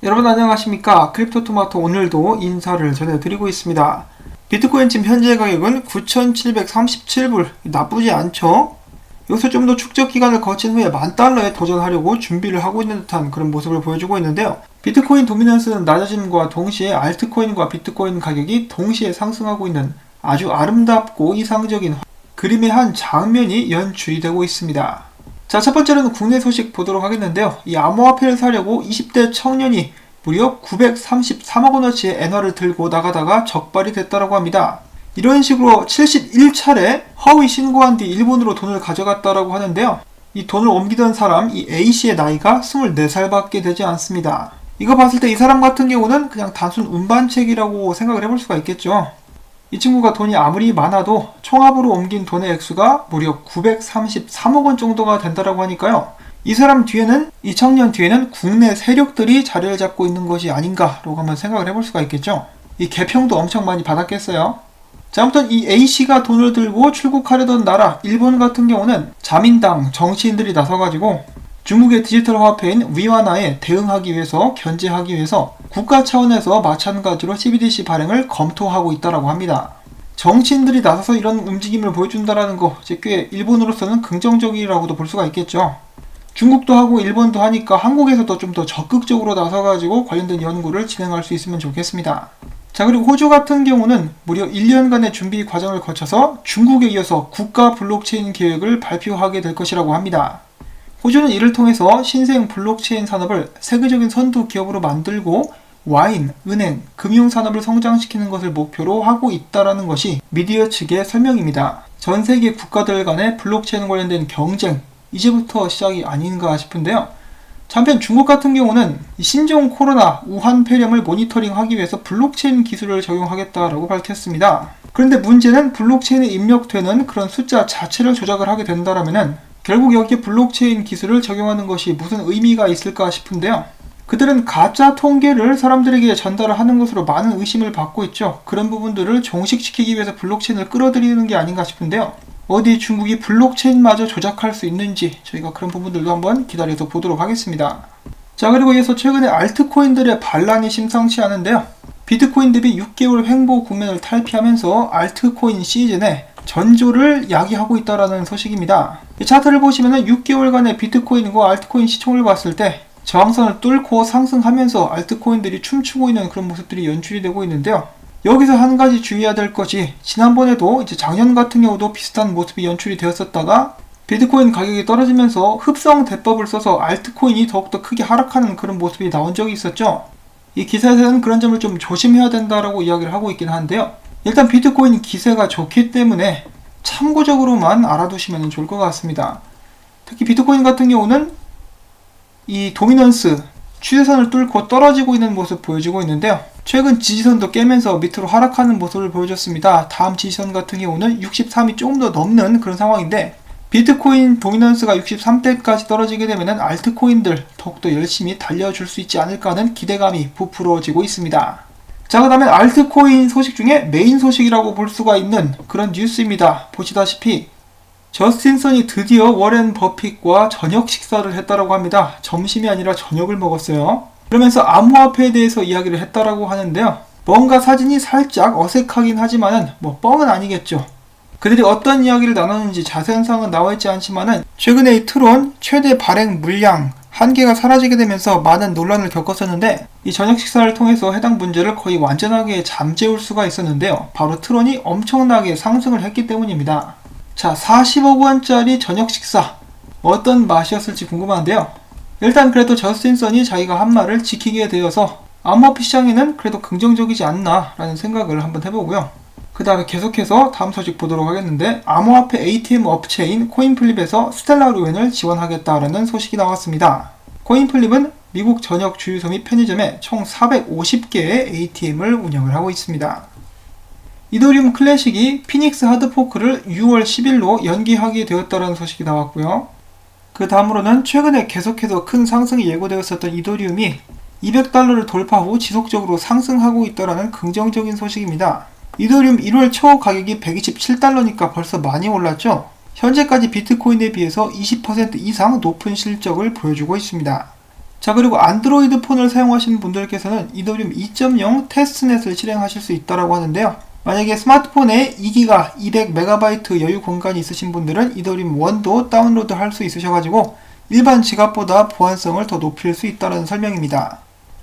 여러분 안녕하십니까? 크립토토마토 오늘도 인사를 전해드리고 있습니다. 비트코인 지금 현재 가격은 9,737불, 나쁘지 않죠? 여기서 좀 더 축적 기간을 거친 후에 $10,000에 도전하려고 준비를 하고 있는 듯한 그런 모습을 보여주고 있는데요. 비트코인 도미넌스는 낮아짐과 동시에 알트코인과 비트코인 가격이 동시에 상승하고 있는 아주 아름답고 이상적인 그림의 한 장면이 연출이 되고 있습니다. 자, 첫 번째로는 국내 소식 보도록 하겠는데요. 이 암호화폐를 사려고 20대 청년이 무려 933억원어치의 엔화를 들고 나가다가 적발이 됐다고 합니다. 이런 식으로 71차례 허위 신고한 뒤 일본으로 돈을 가져갔다고 하는데요. 이 돈을 옮기던 사람, 이 A씨의 나이가 24살밖에 되지 않습니다. 이거 봤을 때 이 사람 같은 경우는 그냥 단순 운반책이라고 생각을 해볼 수가 있겠죠. 이 친구가 돈이 아무리 많아도 총합으로 옮긴 돈의 액수가 무려 933억원 정도가 된다고 하니까요. 이 사람 뒤에는, 이 청년 뒤에는 국내 세력들이 자리를 잡고 있는 것이 아닌가라고 한번 생각을 해볼 수가 있겠죠. 이 개평도 엄청 많이 받았겠어요. 자, 아무튼 이 A씨가 돈을 들고 출국하려던 나라 일본 같은 경우는 자민당 정치인들이 나서가지고 중국의 디지털 화폐인 위안화에 대응하기 위해서, 견제하기 위해서 국가 차원에서 마찬가지로 CBDC 발행을 검토하고 있다고 합니다. 정치인들이 나서서 이런 움직임을 보여준다는 거 이제 꽤 일본으로서는 긍정적이라고도 볼 수가 있겠죠. 중국도 하고 일본도 하니까 한국에서도 좀 더 적극적으로 나서가지고 관련된 연구를 진행할 수 있으면 좋겠습니다. 자, 그리고 호주 같은 경우는 무려 1년간의 준비 과정을 거쳐서 중국에 이어서 국가 블록체인 계획을 발표하게 될 것이라고 합니다. 호주는 이를 통해서 신생 블록체인 산업을 세계적인 선두 기업으로 만들고 와인, 은행, 금융산업을 성장시키는 것을 목표로 하고 있다는 것이 미디어 측의 설명입니다. 전 세계 국가들 간의 블록체인 관련된 경쟁, 이제부터 시작이 아닌가 싶은데요. 한편 중국 같은 경우는 신종 코로나 우한 폐렴을 모니터링하기 위해서 블록체인 기술을 적용하겠다라고 밝혔습니다. 그런데 문제는 블록체인에 입력되는 그런 숫자 자체를 조작을 하게 된다면은 결국 여기에 블록체인 기술을 적용하는 것이 무슨 의미가 있을까 싶은데요. 그들은 가짜 통계를 사람들에게 전달을 하는 것으로 많은 의심을 받고 있죠. 그런 부분들을 종식시키기 위해서 블록체인을 끌어들이는 게 아닌가 싶은데요. 어디 중국이 블록체인마저 조작할 수 있는지 저희가 그런 부분들도 한번 기다려서 보도록 하겠습니다. 자, 그리고 이어서 최근에 알트코인들의 반란이 심상치 않은데요. 비트코인 대비 6개월 횡보 국면을 탈피하면서 알트코인 시즌에 전조를 야기하고 있다는 소식입니다. 이 차트를 보시면 6개월간의 비트코인과 알트코인 시총을 봤을 때 저항선을 뚫고 상승하면서 알트코인들이 춤추고 있는 그런 모습들이 연출이 되고 있는데요. 여기서 한 가지 주의해야 될 것이, 지난번에도 이제 작년 같은 경우도 비슷한 모습이 연출이 되었었다가 비트코인 가격이 떨어지면서 흡성 대법을 써서 알트코인이 더욱더 크게 하락하는 그런 모습이 나온 적이 있었죠. 이 기사에서는 그런 점을 좀 조심해야 된다라고 이야기를 하고 있긴 한데요. 일단 비트코인 기세가 좋기 때문에 참고적으로만 알아두시면 좋을 것 같습니다. 특히 비트코인 같은 경우는 이 도미넌스, 추세선을 뚫고 떨어지고 있는 모습 보여주고 있는데요. 최근 지지선도 깨면서 밑으로 하락하는 모습을 보여줬습니다. 다음 지지선 같은 경우는 63이 조금 더 넘는 그런 상황인데, 비트코인 도미넌스가 63대까지 떨어지게 되면 알트코인들 더욱더 열심히 달려줄 수 있지 않을까 하는 기대감이 부풀어지고 있습니다. 자, 그 다음에 알트코인 소식 중에 메인 소식이라고 볼 수가 있는 그런 뉴스입니다. 보시다시피 저스틴 선이 드디어 워렌 버핏과 저녁 식사를 했다고 합니다. 점심이 아니라 저녁을 먹었어요. 그러면서 암호화폐에 대해서 이야기를 했다고 하는데요. 뭔가 사진이 살짝 어색하긴 하지만은 뭐 뻥은 아니겠죠. 그들이 어떤 이야기를 나눴는지 자세한 사항은 나와있지 않지만은 최근에 이 트론 최대 발행 물량 한계가 사라지게 되면서 많은 논란을 겪었었는데, 이 저녁 식사를 통해서 해당 문제를 거의 완전하게 잠재울 수가 있었는데요. 바로 트론이 엄청나게 상승을 했기 때문입니다. 자, 40억원짜리 저녁 식사 어떤 맛이었을지 궁금한데요. 일단 그래도 저스틴 선이 자기가 한 말을 지키게 되어서 암호화폐 시장에는 그래도 긍정적이지 않나 라는 생각을 한번 해보고요. 그 다음에 계속해서 다음 소식 보도록 하겠는데, 암호화폐 ATM 업체인 코인플립에서 스텔라 루엔을 지원하겠다라는 소식이 나왔습니다. 코인플립은 미국 전역 주유소 및 편의점에 총 450개의 ATM을 운영을 하고 있습니다. 이더리움 클래식이 피닉스 하드포크를 6월 10일로 연기하게 되었다는 소식이 나왔고요. 그 다음으로는 최근에 계속해서 큰 상승이 예고되었었던 이더리움이 $200를 돌파 후 지속적으로 상승하고 있다는 긍정적인 소식입니다. 이더리움 1월 초 가격이 $127니까 벌써 많이 올랐죠. 현재까지 비트코인에 비해서 20% 이상 높은 실적을 보여주고 있습니다. 자, 그리고 안드로이드 폰을 사용하시는 분들께서는 이더리움 2.0 테스트넷을 실행하실 수 있다고 하는데요. 만약에 스마트폰에 2기가 200MB 여유 공간이 있으신 분들은 이더리움 1도 다운로드 할 수 있으셔가지고 일반 지갑보다 보안성을 더 높일 수 있다는 설명입니다.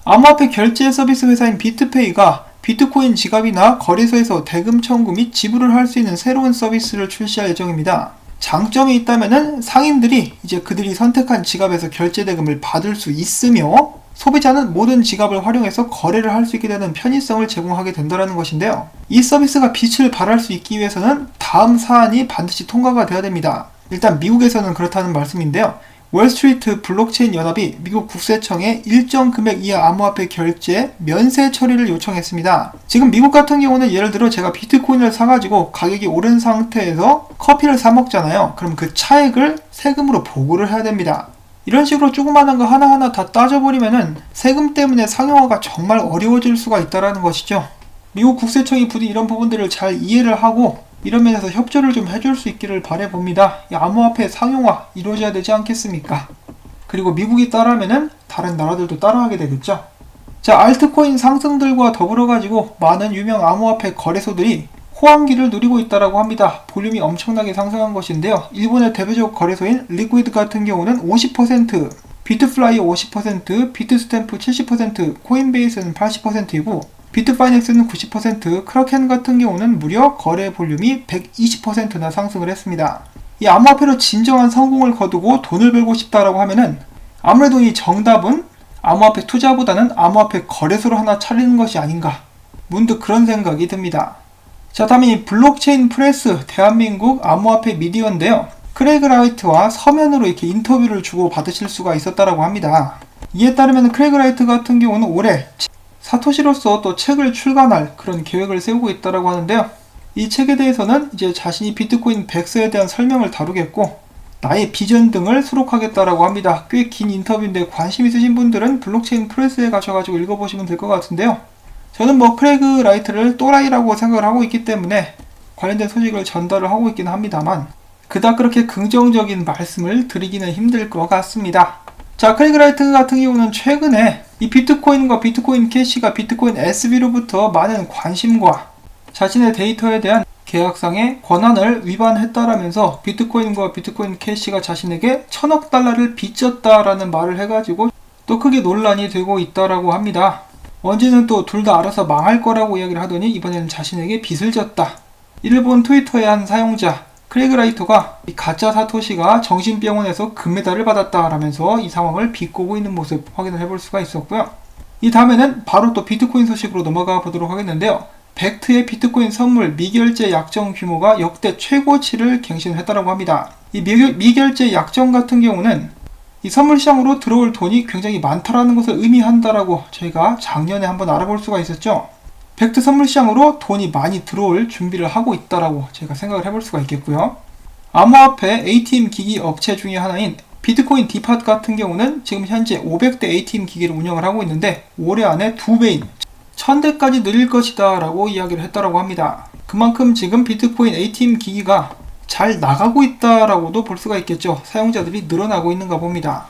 암호화폐 결제 서비스 회사인 비트페이가 비트코인 지갑이나 거래소에서 대금 청구 및 지불을 할 수 있는 새로운 서비스를 출시할 예정입니다. 장점이 있다면은 상인들이 이제 그들이 선택한 지갑에서 결제 대금을 받을 수 있으며 소비자는 모든 지갑을 활용해서 거래를 할 수 있게 되는 편의성을 제공하게 된다는 것인데요. 이 서비스가 빛을 발할 수 있기 위해서는 다음 사안이 반드시 통과가 되어야 됩니다. 일단 미국에서는 그렇다는 말씀인데요. 월스트리트 블록체인 연합이 미국 국세청에 일정 금액 이하 암호화폐 결제 면세 처리를 요청했습니다. 지금 미국 같은 경우는 예를 들어 제가 비트코인을 사가지고 가격이 오른 상태에서 커피를 사 먹잖아요. 그럼 그 차액을 세금으로 보고를 해야 됩니다. 이런 식으로 조그마한 거 하나하나 다 따져버리면은 세금 때문에 상용화가 정말 어려워질 수가 있다는 것이죠. 미국 국세청이 부디 이런 부분들을 잘 이해를 하고 이런 면에서 협조를 좀 해줄 수 있기를 바라봅니다. 이 암호화폐 상용화 이루어져야 되지 않겠습니까? 그리고 미국이 따라하면은 다른 나라들도 따라하게 되겠죠. 자, 알트코인 상승들과 더불어 가지고 많은 유명 암호화폐 거래소들이 호황기를 누리고 있다고 합니다. 볼륨이 엄청나게 상승한 것인데요. 일본의 대표적 거래소인 리퀴드 같은 경우는 50%, 비트플라이어 50%, 비트스탬프 70%, 코인베이스는 80%이고 비트파이넥스는 90%, 크라켄 같은 경우는 무려 거래 볼륨이 120%나 상승을 했습니다. 이 암호화폐로 진정한 성공을 거두고 돈을 벌고 싶다라고 하면은 아무래도 이 정답은 암호화폐 투자보다는 암호화폐 거래소를 하나 차리는 것이 아닌가, 문득 그런 생각이 듭니다. 자, 다음은 이 블록체인 프레스 대한민국 암호화폐 미디어인데요. 크레이그 라이트와 서면으로 이렇게 인터뷰를 주고 받으실 수가 있었다라고 합니다. 이에 따르면 크레이그 라이트 같은 경우는 올해 사토시로서 또 책을 출간할 그런 계획을 세우고 있다고 하는데요. 이 책에 대해서는 이제 자신이 비트코인 백서에 대한 설명을 다루겠고 나의 비전 등을 수록하겠다라고 합니다. 꽤 긴 인터뷰인데 관심 있으신 분들은 블록체인 프레스에 가셔가지고 읽어보시면 될 것 같은데요. 저는 크레이그 라이트를 또라이라고 생각을 하고 있기 때문에 관련된 소식을 전달을 하고 있긴 합니다만 그닥 그렇게 긍정적인 말씀을 드리기는 힘들 것 같습니다. 자, 크레이그 라이트 같은 경우는 최근에 이 비트코인과 비트코인 캐시가 비트코인 SB로부터 많은 관심과 자신의 데이터에 대한 계약상의 권한을 위반했다라면서 비트코인과 비트코인 캐시가 자신에게 1000억 달러를 빚졌다라는 말을 해가지고 또 크게 논란이 되고 있다라고 합니다. 언제는 또 둘 다 알아서 망할 거라고 이야기를 하더니 이번에는 자신에게 빚을 졌다. 이를 본 트위터의 한 사용자 크레이그 라이터가 이 가짜 사토시가 정신병원에서 금메달을 받았다라면서 이 상황을 비꼬고 있는 모습 확인을 해볼 수가 있었고요. 이 다음에는 바로 또 비트코인 소식으로 넘어가 보도록 하겠는데요. 벡트의 비트코인 선물 미결제 약정 규모가 역대 최고치를 갱신했다고 합니다. 이 미결제 약정 같은 경우는 이 선물 시장으로 들어올 돈이 굉장히 많다라는 것을 의미한다라고 저희가 작년에 한번 알아볼 수가 있었죠. 벡트 선물 시장으로 돈이 많이 들어올 준비를 하고 있다라고 제가 생각을 해볼 수가 있겠고요. 암호화폐 ATM 기기 업체 중에 하나인 비트코인 디팟 같은 경우는 지금 현재 500대 ATM 기기를 운영을 하고 있는데 올해 안에 2배인 1000대까지 늘릴 것이다 라고 이야기를 했다라고 합니다. 그만큼 지금 비트코인 ATM 기기가 잘 나가고 있다라고도 볼 수가 있겠죠. 사용자들이 늘어나고 있는가 봅니다.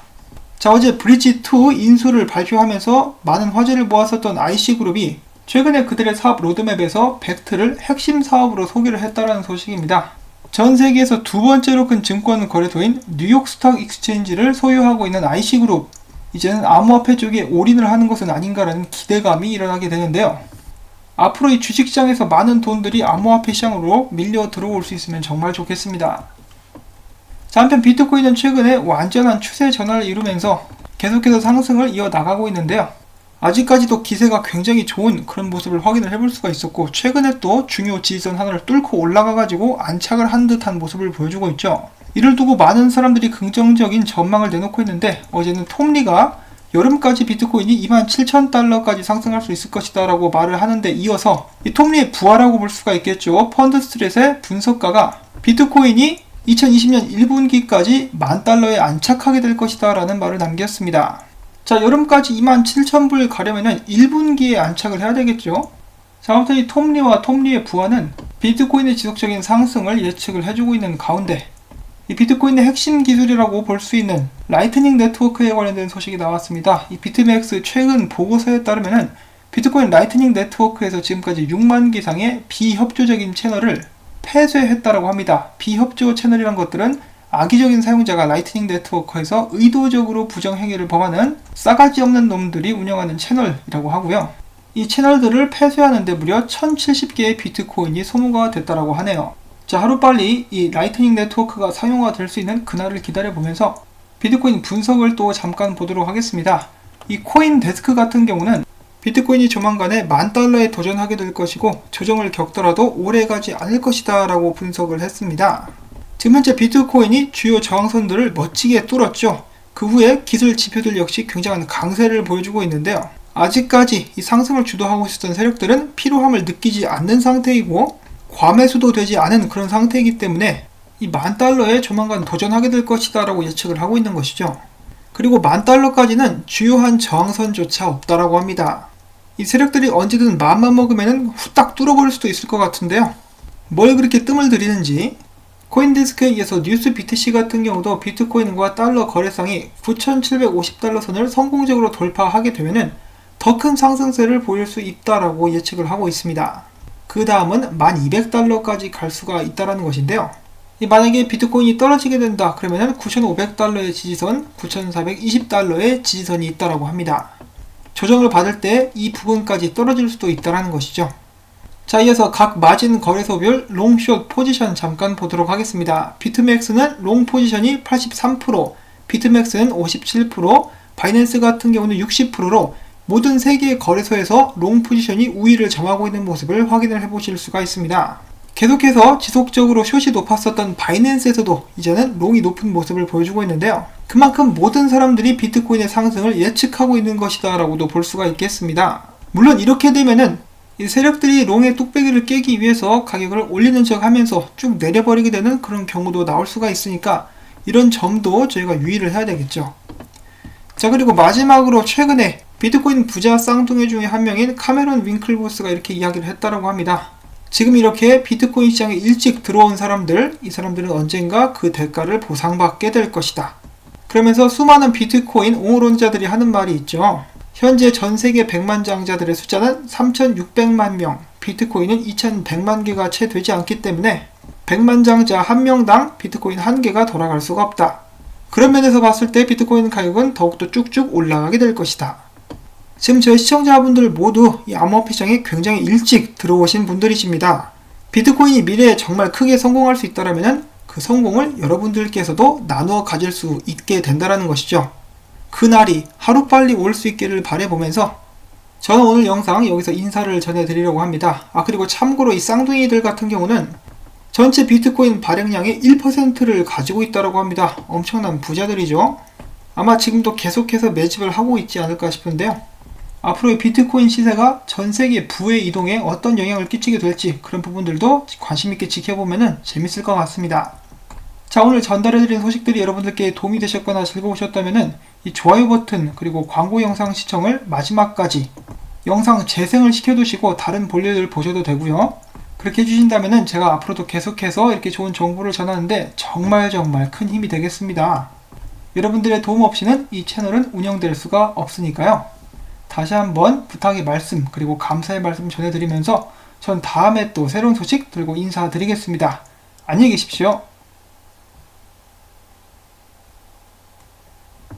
자, 어제 브릿지2 인수를 발표하면서 많은 화제를 모았었던 IC그룹이 최근에 그들의 사업 로드맵에서 벡트를 핵심 사업으로 소개를 했다라는 소식입니다. 전 세계에서 두 번째로 큰 증권 거래소인 뉴욕 스탁 익스체인지를 소유하고 있는 IC그룹, 이제는 암호화폐 쪽에 올인을 하는 것은 아닌가라는 기대감이 일어나게 되는데요. 앞으로 이 주식시장에서 많은 돈들이 암호화폐 시장으로 밀려 들어올 수 있으면 정말 좋겠습니다. 자, 한편 비트코인은 최근에 완전한 추세 전환을 이루면서 계속해서 상승을 이어나가고 있는데요. 아직까지도 기세가 굉장히 좋은 그런 모습을 확인을 해볼 수가 있었고 최근에 또 중요 지지선 하나를 뚫고 올라가가지고 안착을 한 듯한 모습을 보여주고 있죠. 이를 두고 많은 사람들이 긍정적인 전망을 내놓고 있는데 어제는 톰리가 여름까지 비트코인이 27,000달러까지 상승할 수 있을 것이다 라고 말을 하는데 이어서 이 톰리의 부하라고 볼 수가 있겠죠. 펀드스트릿의 분석가가 비트코인이 2020년 1분기까지 10,000달러에 안착하게 될 것이다 라는 말을 남겼습니다. 자, 여름까지 27,000불 가려면은 1분기에 안착을 해야 되겠죠. 자, 아무튼 이 톰리와 톰리의 부하는 비트코인의 지속적인 상승을 예측을 해주고 있는 가운데 이 비트코인의 핵심 기술이라고 볼 수 있는 라이트닝 네트워크에 관련된 소식이 나왔습니다. 이 비트맥스 최근 보고서에 따르면은 비트코인 라이트닝 네트워크에서 지금까지 6만 기상의 비협조적인 채널을 폐쇄했다고 합니다. 비협조 채널이란 것들은 악의적인 사용자가 라이트닝 네트워크에서 의도적으로 부정행위를 범하는 싸가지 없는 놈들이 운영하는 채널이라고 하고요. 이 채널들을 폐쇄하는데 무려 1070개의 비트코인이 소모가 됐다고 하네요. 자, 하루빨리 이 라이트닝 네트워크가 사용화될 수 있는 그날을 기다려보면서 비트코인 분석을 또 잠깐 보도록 하겠습니다. 이 코인데스크 같은 경우는 비트코인이 조만간에 $10,000에 도전하게 될 것이고 조정을 겪더라도 오래가지 않을 것이다 라고 분석을 했습니다. 지금 현재 비트코인이 주요 저항선들을 멋지게 뚫었죠. 그 후에 기술 지표들 역시 굉장한 강세를 보여주고 있는데요. 아직까지 이 상승을 주도하고 있었던 세력들은 피로함을 느끼지 않는 상태이고 과매수도 되지 않은 그런 상태이기 때문에 이 $10,000에 조만간 도전하게 될 것이다 라고 예측을 하고 있는 것이죠. 그리고 $10,000까지는 주요한 저항선조차 없다라고 합니다. 이 세력들이 언제든 마음만 먹으면 후딱 뚫어버릴 수도 있을 것 같은데요. 뭘 그렇게 뜸을 들이는지. 코인데스크에 의해서 뉴스 BTC 같은 경우도 비트코인과 달러 거래상이 9,750달러 선을 성공적으로 돌파하게 되면은 더 큰 상승세를 보일 수 있다라고 예측을 하고 있습니다. 그 다음은 1,200달러까지 갈 수가 있다라는 것인데요. 만약에 비트코인이 떨어지게 된다 그러면은 9,500달러의 지지선, 9,420달러의 지지선이 있다라고 합니다. 조정을 받을 때 이 부분까지 떨어질 수도 있다라는 것이죠. 자, 이어서 각 마진 거래소별 롱숏 포지션 잠깐 보도록 하겠습니다. 비트맥스는 롱 포지션이 83%, 비트맥스는 57%, 바이낸스 같은 경우는 60%로 모든 3개의 거래소에서 롱 포지션이 우위를 점하고 있는 모습을 확인을 해보실 수가 있습니다. 계속해서 지속적으로 숏이 높았었던 바이낸스에서도 이제는 롱이 높은 모습을 보여주고 있는데요. 그만큼 모든 사람들이 비트코인의 상승을 예측하고 있는 것이다 라고도 볼 수가 있겠습니다. 물론 이렇게 되면은 이 세력들이 롱의 뚝배기를 깨기 위해서 가격을 올리는 척 하면서 쭉 내려버리게 되는 그런 경우도 나올 수가 있으니까 이런 점도 저희가 유의를 해야 되겠죠. 자, 그리고 마지막으로 최근에 비트코인 부자 쌍둥이 중에 한 명인 카메론 윙클보스가 이렇게 이야기를 했다라고 합니다. 지금 이렇게 비트코인 시장에 일찍 들어온 사람들, 이 사람들은 언젠가 그 대가를 보상받게 될 것이다. 그러면서 수많은 비트코인 옹호론자들이 하는 말이 있죠. 현재 전세계 100만 장자들의 숫자는 3,600만 명, 비트코인은 2,100만 개가 채 되지 않기 때문에 100만 장자 1명당 비트코인 1개가 돌아갈 수가 없다. 그런 면에서 봤을 때 비트코인 가격은 더욱더 쭉쭉 올라가게 될 것이다. 지금 저희 시청자분들 모두 이 암호화폐 시장에 굉장히 일찍 들어오신 분들이십니다. 비트코인이 미래에 정말 크게 성공할 수 있다면 그 성공을 여러분들께서도 나누어 가질 수 있게 된다는 것이죠. 그날이 하루빨리 올 수 있기를 바라보면서 저는 오늘 영상 여기서 인사를 전해드리려고 합니다. 그리고 참고로 이 쌍둥이들 같은 경우는 전체 비트코인 발행량의 1%를 가지고 있다고 합니다. 엄청난 부자들이죠. 아마 지금도 계속해서 매집을 하고 있지 않을까 싶은데요. 앞으로의 비트코인 시세가 전세계 부의 이동에 어떤 영향을 끼치게 될지 그런 부분들도 관심있게 지켜보면 재밌을 것 같습니다. 자, 오늘 전달해드린 소식들이 여러분들께 도움이 되셨거나 즐거우셨다면 이 좋아요 버튼 그리고 광고 영상 시청을 마지막까지 영상 재생을 시켜두시고 다른 볼일을 보셔도 되고요. 그렇게 해주신다면 제가 앞으로도 계속해서 이렇게 좋은 정보를 전하는데 정말 큰 힘이 되겠습니다. 여러분들의 도움 없이는 이 채널은 운영될 수가 없으니까요. 다시 한번 부탁의 말씀 그리고 감사의 말씀 전해드리면서 전 다음에 또 새로운 소식 들고 인사드리겠습니다. 안녕히 계십시오.